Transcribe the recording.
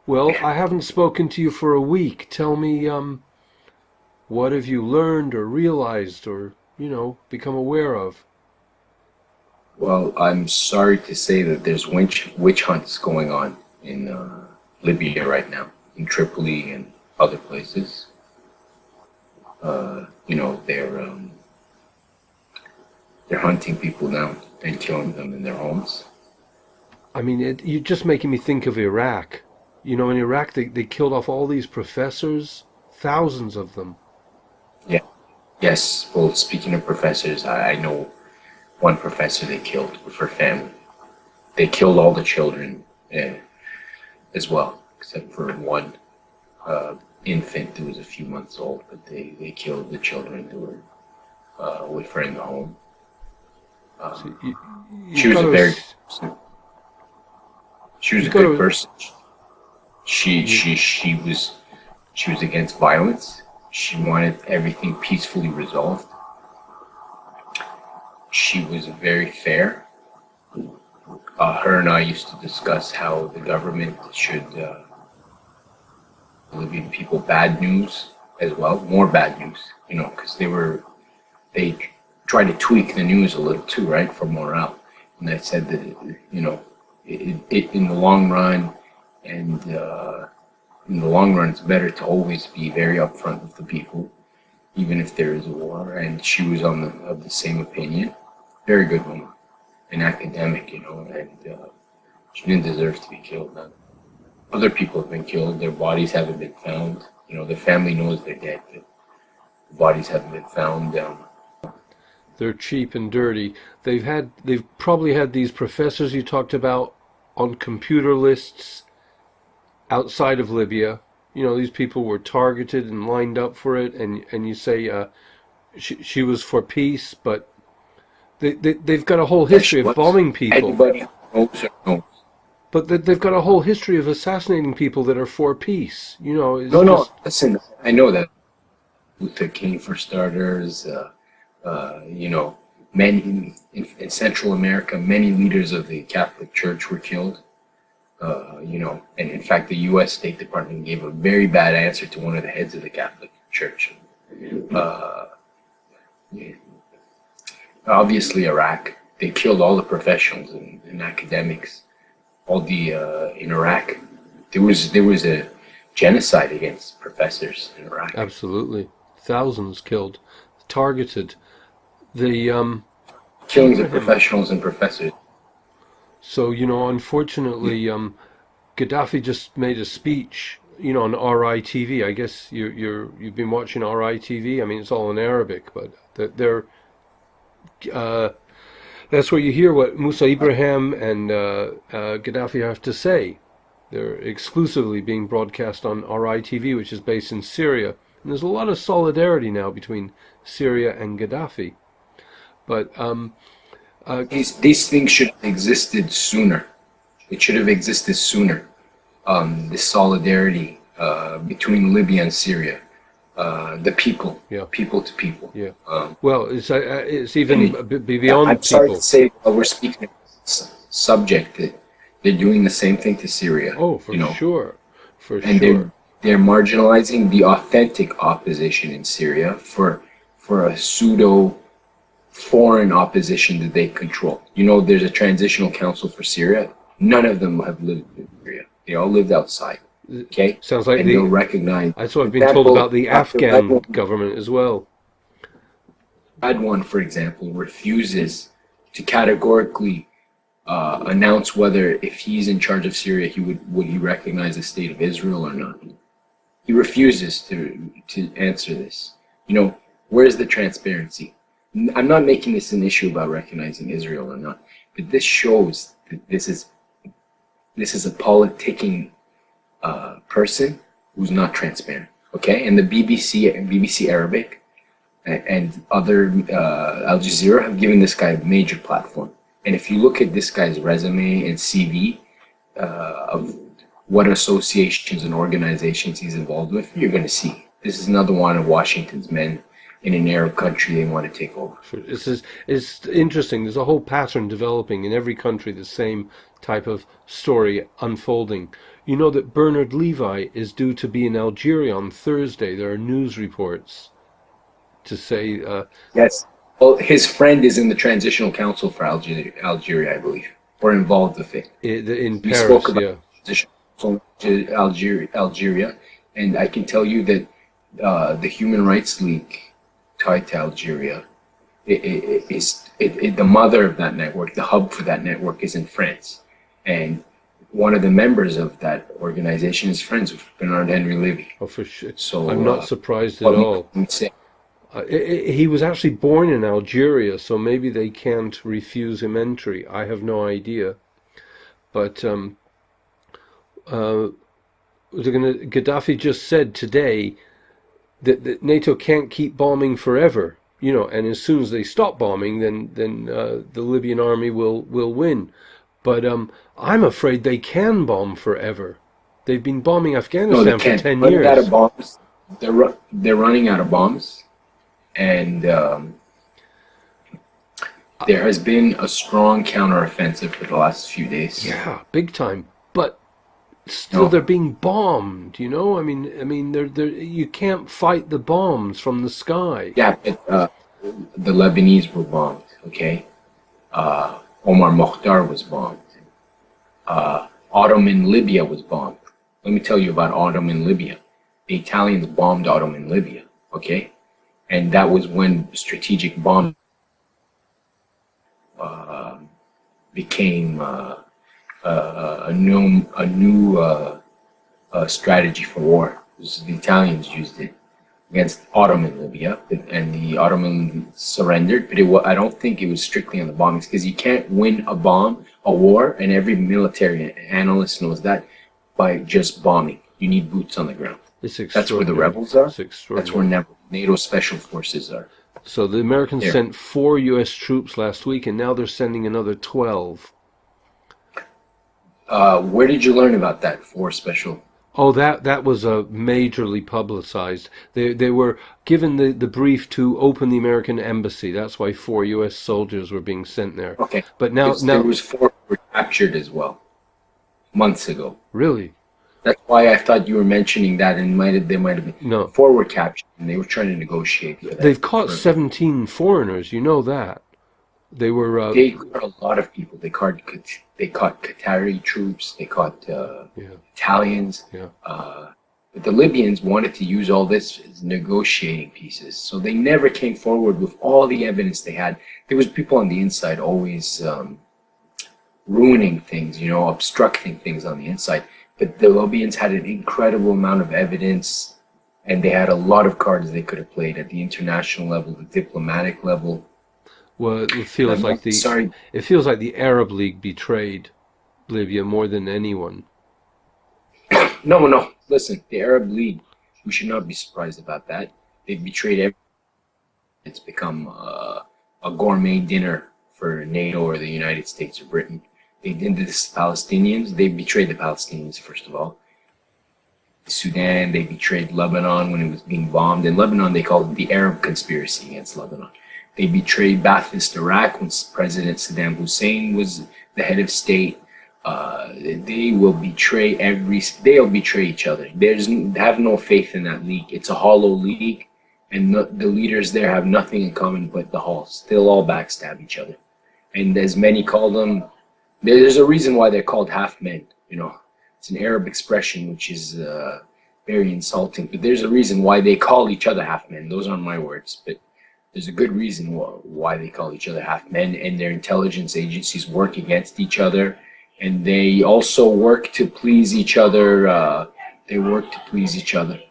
Well, I haven't spoken to you for a week. Tell me, what have you learned or realized or, become aware of? Well, I'm sorry to say that there's witch hunts going on in Libya right now, in Tripoli and other places. They're hunting people down and killing them in their homes. I mean, you're just making me think of Iraq. In Iraq, they killed off all these professors, thousands of them. Yeah. Yes. Well, speaking of professors, I know one professor they killed with her family. They killed all the children as well, except for one infant who was a few months old. But they killed the children who were with her in the home. So She you've was got a to, very she was you've a got good to, person. She you, she she was she was against violence. She wanted everything peacefully resolved. She was very fair. Her and I used to discuss how the government should Libyan people bad news as well, more bad news, because they tried to tweak the news a little too, right, for morale. And I said that it in the long run, and in the long run, it's better to always be very upfront with the people, even if there is a war. And she was of the same opinion. Very good woman, an academic, and she didn't deserve to be killed. None. Other people have been killed. Their bodies haven't been found. The family knows they're dead, but the bodies haven't been found. they're cheap and dirty. They've probably had these professors you talked about on computer lists outside of Libya. These people were targeted and lined up for it, and you say she was for peace, but they've got a whole Yeah, history she of was. bombing people. Anybody who knows her knows. But they've got a whole history of assassinating people that are for peace. It's No, no, just listen, I know that Luther King, for starters, many in Central America, many leaders of the Catholic Church were killed. And in fact, the U.S. State Department gave a very bad answer to one of the heads of the Catholic Church. Uh, yeah. Obviously, Iraq, they killed all the professionals and academics. All the in Iraq, there was a genocide against professors in Iraq. absolutely thousands killed, targeted. The Killings of Ibrahim. professionals and professors. So unfortunately, Gaddafi just made a speech, on RITV. I guess you've been watching RITV. I mean, it's all in Arabic, but they're uh, that's where you hear what Musa Ibrahim and Gaddafi have to say. They're exclusively being broadcast on RITV, which is based in Syria. And there's a lot of solidarity now between Syria and Gaddafi. But uh, These things should have existed sooner. It should have existed sooner. This solidarity between Libya and Syria, the people, yeah, people to people. yeah. Um, Well, it's and even beyond I'm sorry to people. say, while we're speaking of this subject, that they're doing the same thing to Syria. Oh, You for know, sure, for and sure. they're marginalizing the authentic opposition in Syria for a pseudo foreign opposition that they control. There's a transitional council for Syria. None of them have lived in Syria. They all lived outside. Okay, Sounds like and they'll recognize. that's what For I've been told example, about the Dr. Afghan government as well. Radwan, for example, refuses to categorically announce whether, if he's in charge of Syria, would he recognize the state of Israel or not. He refuses to answer this. Where's the transparency? I'm not making this an issue about recognizing Israel or not, but this shows that this is a politicking person who's not transparent. Okay, and the BBC and BBC Arabic and other Al Jazeera have given this guy a major platform. And if you look at this guy's resume and CV of what associations and organizations he's involved with, you're going to see this is another one of Washington's men in an Arab country they want to take over. It's interesting. There's a whole pattern developing in every country, the same type of story unfolding. You know that Bernard Levi is due to be in Algeria on Thursday. There are news reports to say Yes. Well, his friend is in the Transitional Council for Algeria, I believe, or involved with it. in We spoke Paris, about yeah. Transitional Council to Algeria, and I can tell you that the Human Rights League tied to Algeria the mother of that network, the hub for that network is in France. And one of the members of that organization is friends with Bernard Henry Levy. Oh, for sure. So, I'm not surprised at all. He was actually born in Algeria, so maybe they can't refuse him entry. I have no idea. But Gaddafi just said today that NATO can't keep bombing forever, and as soon as they stop bombing, then the Libyan army will win. But I'm afraid they can bomb forever. They've been bombing Afghanistan for 10 years. Running out of bombs. They're running out of bombs, and there has been a strong counteroffensive for the last few days. Yeah, big time. But still, they're being bombed. I mean, they're you can't fight the bombs from the sky. Yeah, but the Lebanese were bombed. Okay, Omar Mokhtar was bombed. Ottoman Libya was bombed. Let me tell you about Ottoman Libya. The Italians bombed Ottoman Libya. Okay, and that was when strategic bomb became a new strategy for war. The Italians used it against Ottoman Libya, and the Ottomans surrendered. But I don't think it was strictly on the bombings, because you can't win a war, and every military analyst knows that, by just bombing. You need boots on the ground. That's where the rebels are. That's where NATO special forces are. So the Americans sent 4 U.S. troops last week, and now they're sending another 12. Where did you learn about that 4 special? Oh, that was majorly publicized. They were given the brief to open the American embassy. That's why 4 U.S. soldiers were being sent there. Okay, but now there was 4 who were captured as well, months ago. Really? That's why I thought you were mentioning that, and there might have been. No. 4 were captured, and they were trying to negotiate for that. They've caught 17 foreigners. You know that. They were. They caught a lot of people. They caught Qatari troops. They caught Italians. Yeah. But the Libyans wanted to use all this as negotiating pieces, so they never came forward with all the evidence they had. There was people on the inside always ruining things, obstructing things on the inside. But the Libyans had an incredible amount of evidence, and they had a lot of cards they could have played at the international level, the diplomatic level. Well, it feels like the Arab League betrayed Libya more than anyone. No. Listen, the Arab League, we should not be surprised about that. They betrayed everything. It's become a gourmet dinner for NATO or the United States or Britain. They did this to Palestinians. They betrayed the Palestinians, first of all. Sudan, they betrayed Lebanon when it was being bombed. In Lebanon, they called it the Arab conspiracy against Lebanon. They betrayed Ba'athist Iraq when President Saddam Hussein was the head of state. They'll betray each other. Have no faith in that league. It's a hollow league, and the leaders there have nothing in common but the halls. They'll all backstab each other. And as many call them, there's a reason why they're called half men. It's an Arab expression which is very insulting. But there's a reason why they call each other half men. Those aren't my words, but there's a good reason why they call each other half men. And their intelligence agencies work against each other, and they also work to please each other. They work to please each other.